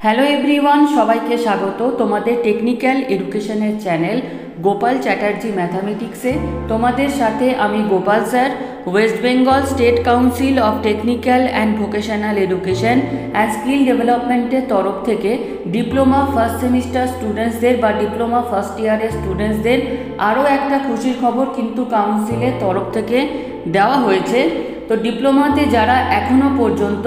Hello everyone, সবাইকে স্বাগত তোমাদের টেকনিক্যাল এডুকেশনের চ্যানেল গোপাল চ্যাটার্জি ম্যাথামেটিক্সে। তোমাদের সাথে আমি Gopal sir, West Bengal state council of technical and vocational education and skill ডেভেলপমেন্টের তরফ থেকে ডিপ্লোমা ফার্স্ট সেমিস্টার স্টুডেন্টসদের বা ডিপ্লোমা ফার্স্ট ইয়ারের স্টুডেন্টসদের আরও একটা খুশির খবর কিন্তু কাউন্সিলের তরফ থেকে দেওয়া হয়েছে। তো ডিপ্লোমাতে যারা এখনও পর্যন্ত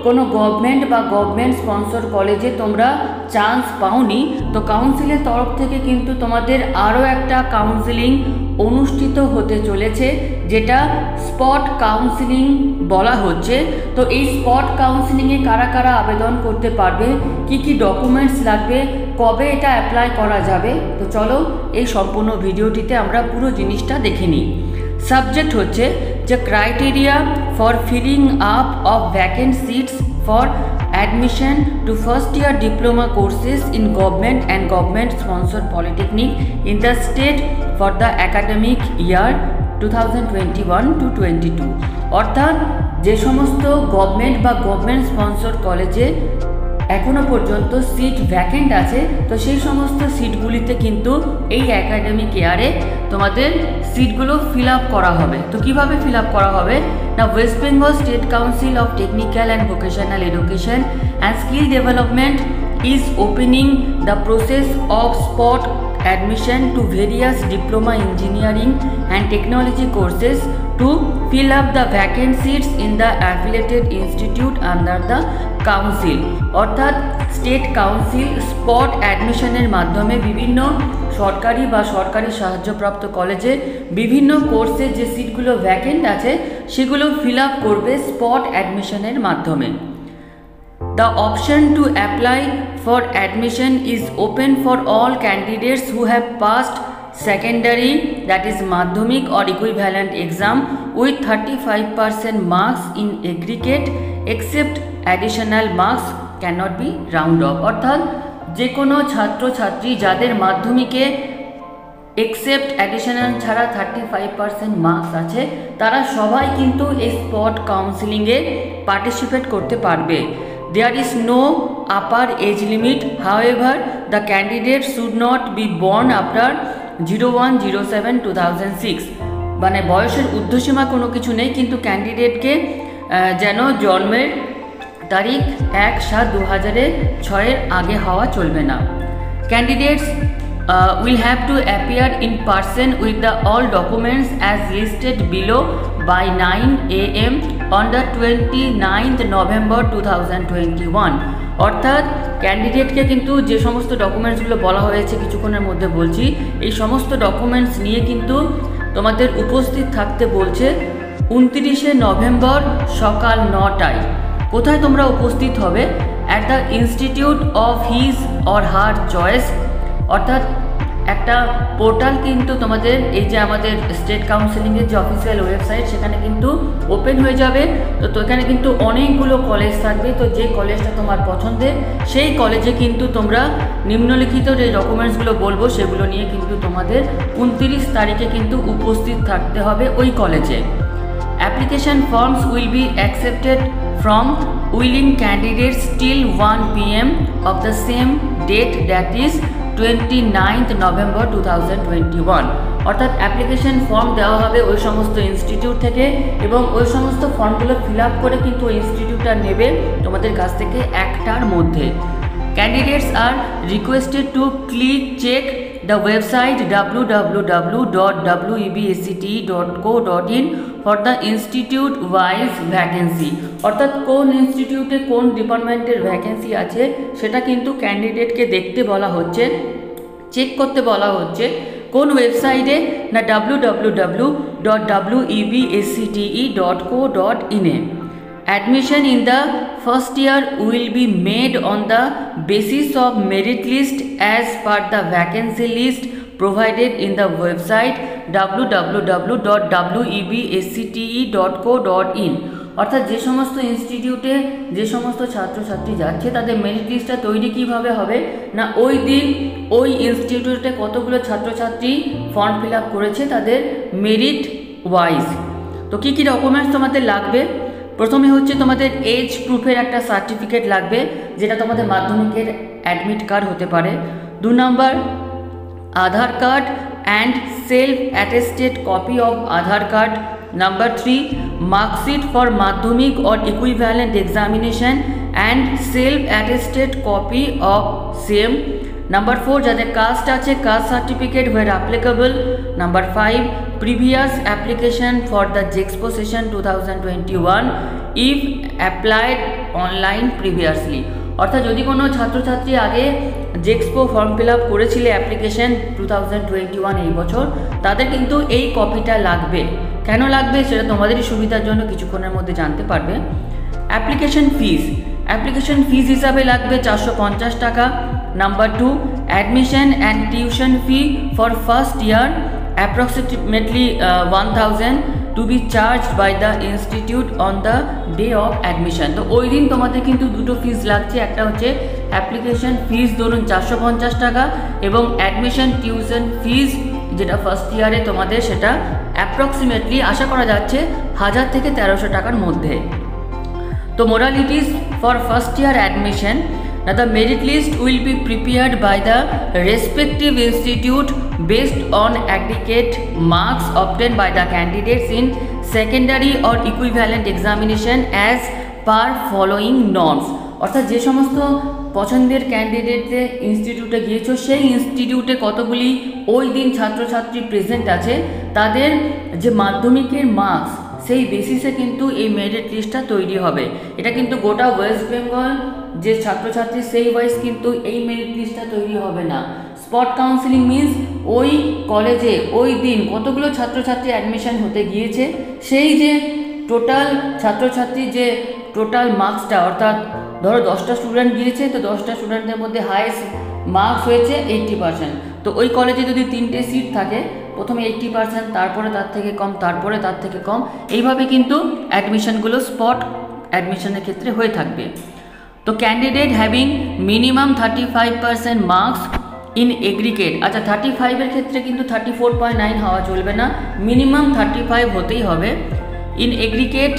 কোনো গভর্নমেন্ট বা গভর্নমেন্ট স্পন্সর কলেজে তোমরা চান্স পাওনি, তো কাউন্সিলের তরফ থেকে কিন্তু তোমাদের আরও একটা কাউন্সিলিং অনুষ্ঠিত হতে চলেছে, যেটা স্পট কাউন্সিলিং বলা হচ্ছে। তো এই স্পট কাউন্সিলিংয়ে কারা কারা আবেদন করতে পারবে, কি কি ডকুমেন্টস লাগবে, কবে এটা অ্যাপ্লাই করা যাবে, তো চলো এই সম্পূর্ণ ভিডিওটিতে আমরা পুরো জিনিসটা দেখে নিই। সাবজেক্ট হচ্ছে যে criteria for filling up of vacant seats for admission to first year diploma courses in government and government sponsored polytechnic in the state for the academic year 2021-22 অর্থাৎ যে সমস্ত গভর্নমেন্ট বা গভর্নমেন্ট স্পন্সর কলেজে এখনো পর্যন্ত seat vacant আছে, তো সেই সমস্ত সিটগুলিতে কিন্তু এই একাডেমিক ইয়ারে তোমাদের সিটগুলো ফিল আপ করা হবে। তো কিভাবে ফিল আপ করা হবে না, West Bengal state council of technical and vocational education and skill development is opening the process of spot admission to various diploma engineering and technology courses to fill up the vacant seats in the affiliated institute under the council। অর্থাৎ state council spot অ্যাডমিশনের মাধ্যমে বিভিন্ন সরকারি বা সরকারি সাহায্যপ্রাপ্ত কলেজে বিভিন্ন কোর্সে যে সিটগুলো ভ্যাকেন্ট আছে সেগুলো ফিল আপ করবে স্পট অ্যাডমিশনের মাধ্যমে। The option to apply for admission is open for all candidates who have passed secondary, that is madhyamik or equivalent exam with 35% marks in aggregate except additional marks cannot be round off। অর্থাৎ যে কোনো ছাত্রছাত্রী যাদের মাধ্যমিকে except additional ছাড়া 35% marks আছে, তারা সবাই কিন্তু এই স্পট কাউন্সিলিংয়ে পার্টিসিপেট করতে পারবে। There is no upper age limit, however the candidate should not be born after 01/07/2006 মানে বয়সের ঊর্ধ্বসীমা কোনো কিছু নেই, কিন্তু ক্যান্ডিডেটকে যেন জন্মের তারিখ 1/7/2006 আগে হওয়া চলবে না। Candidates will have to appear in person with the all documents as listed below by 9 AM on the 29th November 2021। অর্থাৎ ক্যান্ডিডেটকে কিন্তু যে সমস্ত ডকুমেন্টসগুলো বলা হয়েছে কিছুক্ষণের মধ্যে বলছি, এই সমস্ত ডকুমেন্টস নিয়ে কিন্তু তোমাদের উপস্থিত থাকতে বলছে 29শে নভেম্বর সকাল 9টায়। কোথায় তোমরা উপস্থিত হবে? At the institute of his or her choice. অর্থাৎ একটা পোর্টাল কিন্তু তোমাদের এই যে আমাদের স্টেট কাউন্সিলিংয়ের যে অফিসিয়াল ওয়েবসাইট সেখানে কিন্তু ওপেন হয়ে যাবে। তো এখানে কিন্তু অনেকগুলো কলেজ থাকবে, তো যে কলেজটা তোমার পছন্দের সেই কলেজে কিন্তু তোমরা নিম্নলিখিত যে ডকুমেন্টসগুলো বলবো সেগুলো নিয়ে কিন্তু তোমাদের 29 তারিখে কিন্তু উপস্থিত থাকতে হবে ওই কলেজে। Application forms will be accepted from willing candidates till 1 PM of the same date, that is 29th November 2021। অর্থাৎ অ্যাপ্লিকেশন ফর্ম দেওয়া হবে ওই সমস্ত ইনস্টিটিউট থেকে এবং ওই সমস্ত ফর্মগুলো ফিল আপ করে কিন্তু ওই ইনস্টিটিউটটা নেবে তোমাদের কাছ থেকে 1টার মধ্যে। Candidates are requested to check the website www.webscte.co.in for the institute wise vacancy। অর্থাৎ কোন ইনস্টিটিউটে কোন ডিপার্টমেন্টের ভ্যাকেন্সি আছে সেটা কিন্তু ক্যান্ডিডেটকে দেখতে বলা হচ্ছে, চেক করতে বলা হচ্ছে। কোন ওয়েবসাইটে না www.webscte.co.in A. Admission in the first year will be made on the basis of merit list as per the vacancy list provided in the website www.webscte.co.in। অর্থাৎ যে সমস্ত ইনস্টিটিউটে যে সমস্ত ছাত্রছাত্রী যাচ্ছে তাদের মেরিট লিস্টটা তৈরি কীভাবে হবে না, ওই দিন ওই ইনস্টিটিউটে কতগুলো ছাত্রছাত্রী ফর্ম ফিল আপ করেছে তাদের মেরিট ওয়াইজ। তো কী কী ডকুমেন্টস তোমাদের লাগবে প্রথমে হচ্ছে তোমাদের এজ প্রুফের একটা সার্টিফিকেট লাগবে, যেটা তোমাদের মাধ্যমিকের অ্যাডমিট কার্ড হতে পারে। 2 number Aadhaar card and self attested copy of Aadhaar card. Number 3 marksheet for madhyamik or equivalent examination and self attested copy of same. Number 4 যাদের কাস্ট আছে caste certificate where applicable. Number 5 previous application for the JEXPO session 2021 if applied online previously, অর্থাৎ যদি কোনো ছাত্রছাত্রী আগে জেক্সপো form fill up করেছিলে application 2021 এই বছর, তাদের কিন্তু এই কপিটা লাগবে। কেন লাগবে সেটা তোমাদেরই সুবিধার জন্য কিছুক্ষণের মধ্যে জানতে পারবে। অ্যাপ্লিকেশন ফিস হিসাবে লাগবে 450 টাকা। Number 2 admission and tuition fee for first year approximately 1000 to be charged by the institute on the day of admission। তো ওই দিন তোমাদের কিন্তু দুটো ফিস লাগছে, একটা হচ্ছে অ্যাপ্লিকেশন ফিস ধরুন 450 টাকা এবং অ্যাডমিশন টিউশন ফিস যেটা ফার্স্ট ইয়ারে তোমাদের সেটা অ্যাপ্রক্সিমেটলি আশা করা যাচ্ছে 1000 থেকে 1300 টাকার মধ্যে। তো modalities for first year admission, now the merit list will be prepared by the respective institute based on aggregate marks obtained by the candidates in secondary or equivalent examination as per following norms। অর্থাৎ যে সমস্ত পছন্দের ক্যান্ডিডেটদের ইনস্টিটিউটে গিয়েছো সেই ইনস্টিটিউটে কতগুলি ওই দিন ছাত্রছাত্রী প্রেজেন্ট আছে, তাদের যে মাধ্যমিকের মার্কস সেই বেসিসে কিন্তু এই মেরিট লিস্টটা তৈরি হবে। এটা কিন্তু গোটা ওয়েস্ট বেঙ্গল যে ছাত্রছাত্রী সেই ওয়াইজ কিন্তু এই মেরিট লিস্টটা তৈরি হবে না। স্পট কাউন্সিলিং মিনস ওই কলেজে ওই দিন কতগুলো ছাত্রছাত্রী অ্যাডমিশন হতে গিয়েছে সেই যে টোটাল ছাত্রছাত্রীর যে টোটাল মার্কসটা, অর্থাৎ ধরো 10টা স্টুডেন্ট গিয়েছে তো 10টা স্টুডেন্টের মধ্যে হাইয়েস্ট মার্কস হয়েছে 80%। তো ওই কলেজে যদি 3টে সিট থাকে, প্রথমে 80%, তারপরে তার থেকে কম, তারপরে তার থেকে কম, এইভাবে কিন্তু অ্যাডমিশনগুলো স্পট অ্যাডমিশনের ক্ষেত্রে হয়ে থাকবে। তো candidate having minimum 35% marks in aggregate, আচ্ছা 35-এর ক্ষেত্রে কিন্তু 34.9 হওয়া চলবে না, মিনিমাম 35 হতেই হবে। ইন এগ্রিগেট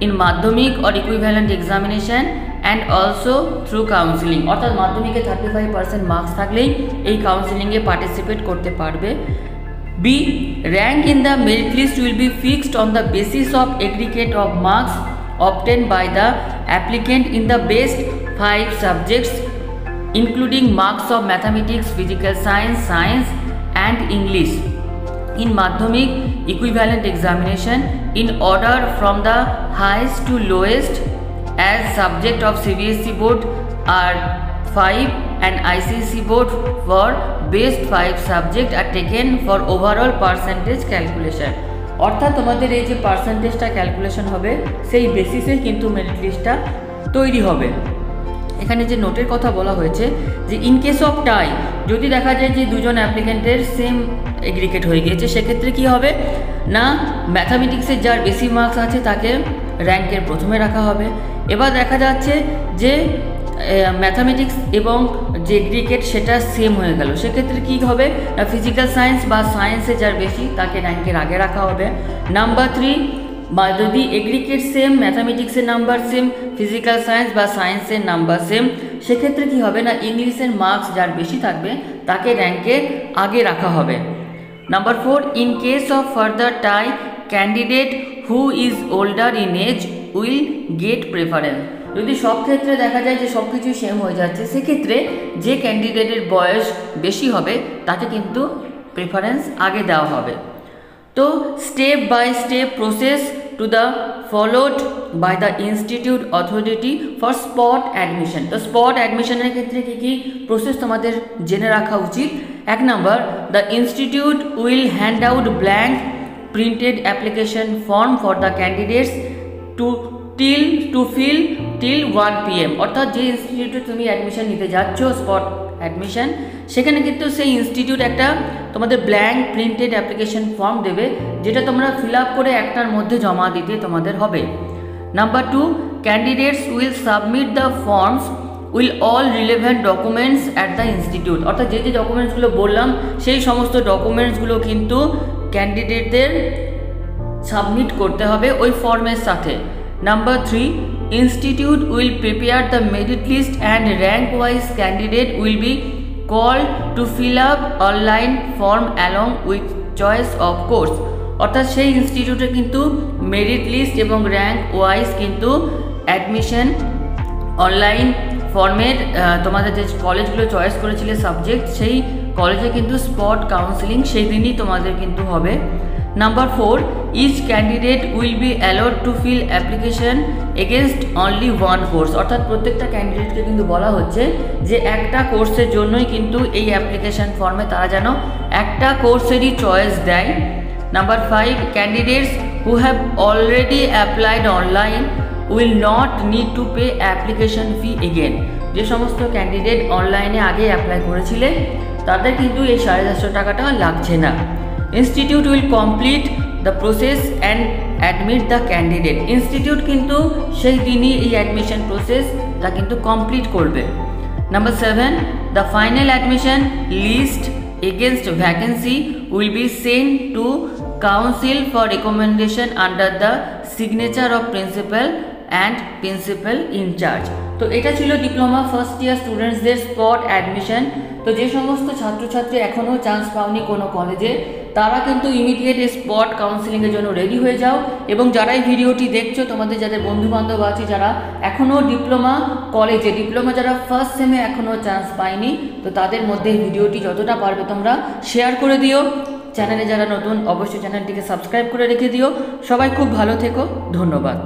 ইন মাধ্যমিক or equivalent examination and also through counselling, অর্থাৎ মাধ্যমিকে 35% মার্কস থাকলেই এই কাউন্সিলিংয়ে পার্টিসিপেট করতে পারবে। B rank in the merit list will be fixed on the basis of aggregate of marks obtained by the applicant in the best 5 subjects including marks of mathematics, physical science and English in madhyamik equivalent examination in order from the highest to lowest, as subject of CBSE board are 5 and ICSE board for best 5 subject are taken for overall percentage calculation। অর্থাৎ তোমাদের এই যে পার্সেন্টেজটা calculation হবে সেই বেসিসে কিন্তু merit লিস্টটা তৈরি হবে। এখানে যে নোটের কথা বলা হয়েছে যে ইন কেস অফ টাই, যদি দেখা যায় যে দুজন অ্যাপ্লিকেন্টের সেম এগ্রিগেট হয়ে গিয়েছে, সেক্ষেত্রে কি হবে না, ম্যাথামেটিক্সের যার বেশি মার্কস আছে তাকে র্যাঙ্কের প্রথমে রাখা হবে। এবার দেখা যাচ্ছে যে ম্যাথামেটিক্স এবং যে এগ্রিগেট সেটা সেম হয়ে গেল, সেক্ষেত্রে কী হবে না, ফিজিক্যাল সায়েন্স বা সায়েন্সে যার বেশি তাকে র্যাঙ্কের আগে রাখা হবে। নাম্বার 3 বা যদি এগ্রিগেট সেম, ম্যাথামেটিক্সের নাম্বার সেম, ফিজিক্যাল সায়েন্স বা সায়েন্সের নাম্বার সেম, সেক্ষেত্রে কী হবে না, ইংলিশের মার্কস যার বেশি থাকবে তাকে র্যাঙ্কের আগে রাখা হবে। Number 4 in case of further tie candidate who is older in age will get preference. যদি সব ক্ষেত্রে দেখা যায় যে সব কিছুই সেম হয়ে যাচ্ছে, সেক্ষেত্রে যে ক্যান্ডিডেটের বয়স বেশি হবে তাকে কিন্তু প্রেফারেন্স আগে দেওয়া হবে। তো step by step process to the followed by the institute authority for spot admission. তো স্পট অ্যাডমিশনের ক্ষেত্রে কী কী প্রসেস তোমাদের জেনে রাখা উচিত। 1 number, the institute will hand out blank printed application form for the candidates to fill till 1 PM, অর্থাৎ যে ইনস্টিটিউটে তুমি অ্যাডমিশন নিতে যাচ্ছ স্পট অ্যাডমিশন, সেখানে কিন্তু সেই ইনস্টিটিউট একটা তোমাদের ব্ল্যাঙ্ক প্রিন্টেড অ্যাপ্লিকেশন ফর্ম দেবে, যেটা তোমরা ফিল আপ করে একটার মধ্যে জমা দিতে তোমাদের হবে। Number 2, candidates will submit the forms will all relevant documents at the institute, অর্থাৎ যে যে ডকুমেন্টসগুলো বললাম সেই সমস্ত ডকুমেন্টসগুলো কিন্তু ক্যান্ডিডেটদের সাবমিট করতে হবে ওই ফর্মের সাথে। Number 3, institute will prepare the merit list and rank wise candidate will be called to fill up online form along with choice of course। অর্থাৎ সেই ইনস্টিটিউটে কিন্তু মেরিট লিস্ট এবং র্যাঙ্ক ওয়াইজ কিন্তু অ্যাডমিশন অনলাইন ফর্মের তোমাদের যে কলেজগুলো চয়েস করেছিলে সাবজেক্ট, সেই কলেজে কিন্তু স্পট কাউন্সিলিং সেই দিনই তোমাদের কিন্তু হবে। Number 4, each candidate will be allowed to fill application against only one course. অর্থাৎ প্রত্যেকটা ক্যান্ডিডেটকে কিন্তু বলা হচ্ছে যে একটা কোর্সের জন্যই কিন্তু এই অ্যাপ্লিকেশন ফর্মে তারা যেন একটা কোর্সেরই চয়েস দেয়। Number 5, candidates who have already applied online will not need to pay application fee again। যে সমস্ত ক্যান্ডিডেট অনলাইনে আগে অ্যাপ্লাই করেছিলে তাদের কিন্তু এই 450 টাকাটা লাগছে না। Institute will complete the process and admit the candidate. Institute কিন্তু সেই দিনই এই অ্যাডমিশন প্রসেসটা কিন্তু কমপ্লিট করবে। Number 7, the final admission list against vacancy will be sent to council for recommendation under the signature of principal and principal in charge। তো এটা ছিল ডিপ্লোমা ফার্স্ট ইয়ার স্টুডেন্টসদের স্পট অ্যাডমিশন। তো যে সমস্ত ছাত্রছাত্রী এখনও চান্স পাওনি কোনো কলেজে, তারা কিন্তু ইমিডিয়েট স্পট কাউন্সিলিংয়ের জন্য রেডি হয়ে যাও। এবং যারা এই ভিডিওটি দেখছো, তোমাদের যাদের বন্ধুবান্ধব আছে যারা এখনও ডিপ্লোমা কলেজে, ডিপ্লোমা যারা ফার্স্ট সেমে এখনও চান্স পায়নি, তো তাদের মধ্যে এই ভিডিওটি যতটা পারবে তোমরা শেয়ার করে দিও। চ্যানেলে যারা নতুন অবশ্যই চ্যানেলটিকে সাবস্ক্রাইব করে রেখে দিও। সবাই খুব ভালো থেকো, ধন্যবাদ।